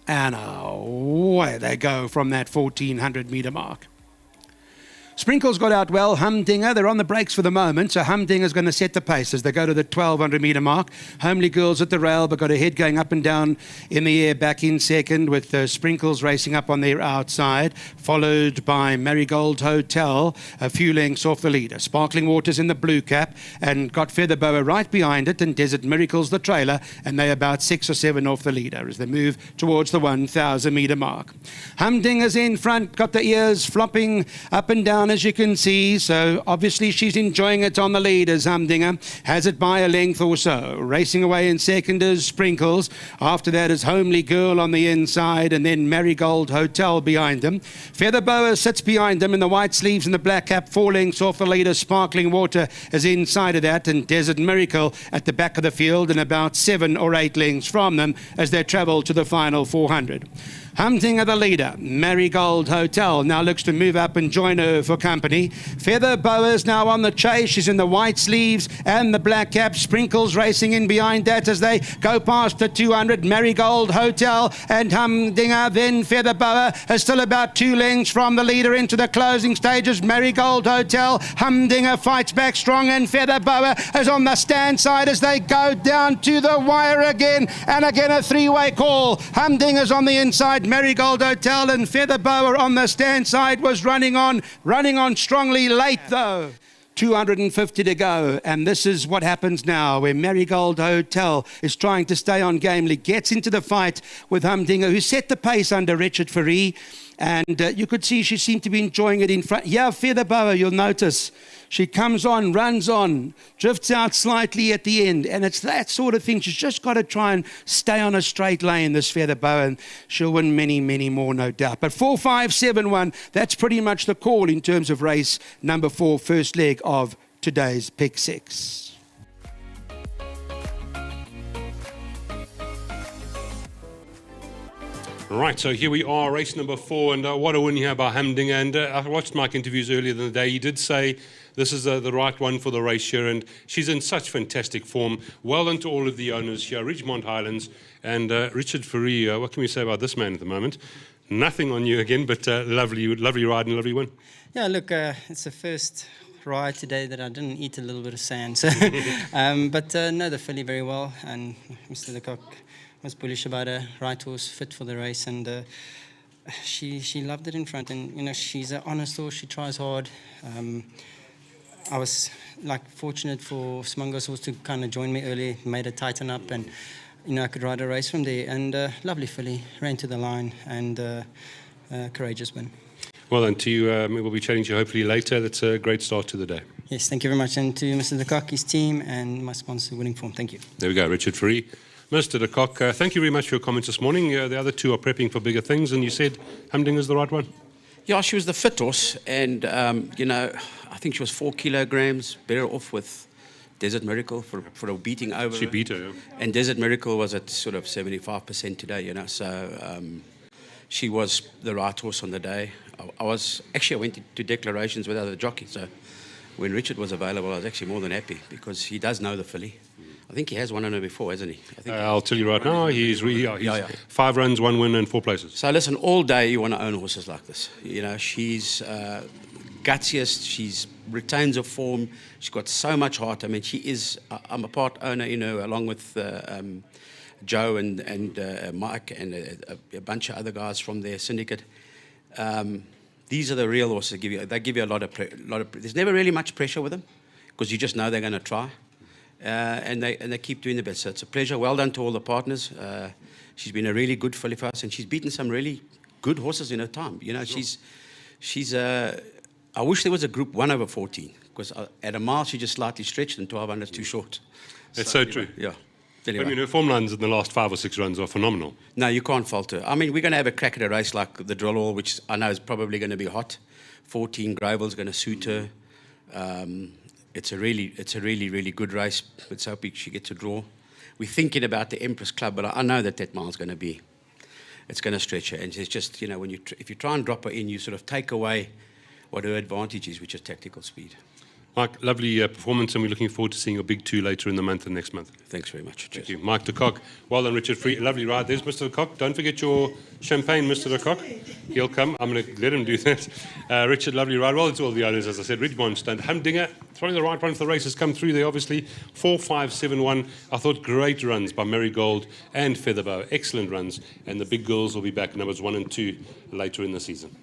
And away they go from that 1400 metre mark. Sprinkles got out well. Humdinger, they're on the brakes for the moment, so Humdinger's going to set the pace as they go to the 1200 metre mark. Homely Girls at the rail, but got a head going up and down in the air back in second, with Sprinkles racing up on their outside, followed by Marigold Hotel, a few lengths off the leader. Sparkling Waters in the blue cap, and got Feather Boa right behind it, and Desert Miracles the trailer, and they're about 6 or 7 off the leader as they move towards the 1000 metre mark. Humdinger's in front, got the ears flopping up and down, as you can see, so obviously she's enjoying it on the lead as Humdinger has it by a length or so. Racing away in second is Sprinkles. After that is Homely Girl on the inside, and then Marigold Hotel behind them. Feather Boa sits behind them in the white sleeves and the black cap, 4 lengths off the leader. Sparkling Water is inside of that, and Desert Miracle at the back of the field and about 7 or 8 lengths from them as they travel to the final 400. Humdinger the leader. Marigold Hotel now looks to move up and join her for company. Feather Boa's now on the chase. She's in the white sleeves and the black cap. Sprinkles racing in behind that as they go past the 200. Marigold Hotel and Humdinger. Then Feather Boa is still about 2 lengths from the leader into the closing stages. Marigold Hotel. Humdinger fights back strong, and Feather Boa is on the stand side as they go down to the wire again. And again a 3-way call. Humdinger's on the inside. Marigold Hotel and Feather Boa on the stand side was running on strongly late though. 250 to go, and this is what happens now, where Marigold Hotel is trying to stay on gamely, gets into the fight with Humdinger, who set the pace under Richard Fourie, and you could see she seemed to be enjoying it in front. Yeah, Feather Boa, you'll notice, she comes on, runs on, drifts out slightly at the end, and it's that sort of thing. She's just got to try and stay on a straight lane, this Feather Boa, and she'll win many, many more, no doubt. But 4-5-7-1, that's pretty much the call in terms of race number 4, first leg of today's Pick 6. Right, so here we are, race number 4, and what a win here by Humdinger. And I watched Mike interviews earlier in the day. He did say this is the right one for the race here, and she's in such fantastic form. Well done to all of the owners here, Ridgemont Highlands, and Richard Fourie. What can we say about this man at the moment? Nothing on you again, but lovely ride and lovely win. Yeah, look, it's the first ride today that I didn't eat a little bit of sand. So, but no, the filly very well, and Mr. Lecoq was bullish about her. Right horse, fit for the race, and she loved it in front. And you know, she's an honest horse. She tries hard. I was fortunate for Smungo's horse to kind of join me early, made her tighten up, and you know I could ride a race from there. And lovely filly, ran to the line, and courageous win. Well done to you. We'll be chatting to you hopefully later. That's a great start to the day. Yes, thank you very much, and to Mr. Lecoq, his team, and my sponsor, Winning Form. Thank you. There we go, Richard Fourie. Mr. Lecoq, thank you very much for your comments this morning. The other two are prepping for bigger things, and you said Humdinger's the right one? Yeah, she was the fit horse, and, you know, I think she was 4 kilograms better off with Desert Miracle for a beating over. She beat her, yeah. And Desert Miracle was at sort of 75% today, you know, so she was the right horse on the day. I went to declarations with other jockeys, so when Richard was available, I was actually more than happy because he does know the filly. I think he has won on her before, hasn't he? I think I'll tell you right now, he's 5 runs, 1 win, and 4 places. So listen, all day you want to own horses like this. You know, she's gutsiest, she retains her form, she's got so much heart. I mean, she is, I'm a part owner, you know, along with Joe and Mike and a bunch of other guys from their syndicate. These are the real horses they give you a lot of there's never really much pressure with them because you just know they're going to try. And they keep doing the best. So it's a pleasure. Well done to all the partners. She's been a really good filly for us, and she's beaten some really good horses in her time. You know, she's. I wish there was a Group 1 over 14 because at a mile she just slightly stretched, and 1200 is too short. That's so true. Yeah. I mean, her form lines in the last 5 or 6 runs are phenomenal. No, you can't fault her. I mean, we're going to have a crack at a race like the Drill Hall, which I know is probably going to be hot. 14 Gravel's going to suit her. It's a really good race. Let's hope she gets a draw. We're thinking about the Empress Club, but I know that mile's going to be, it's going to stretch her. And it's just, you know, if you try and drop her in, you sort of take away what her advantage is, which is tactical speed. Mike, lovely performance, and we're looking forward to seeing your big 2 later in the month and next month. Thanks very much. Thank you. Mike de Kock. Well done, Richard Fourie. Lovely ride. There's Mr. de Kock. Don't forget your champagne, Mr. de Kock. He'll come. I'm going to let him do that. Richard, lovely ride. Well, it's all the owners, as I said. Ridgemont stunt. Humdinger, throwing the right one for the race, has come through there, obviously. 4-5-7-1. I thought great runs by Marigold and Featherbow. Excellent runs. And the big girls will be back, numbers 1 and 2, later in the season.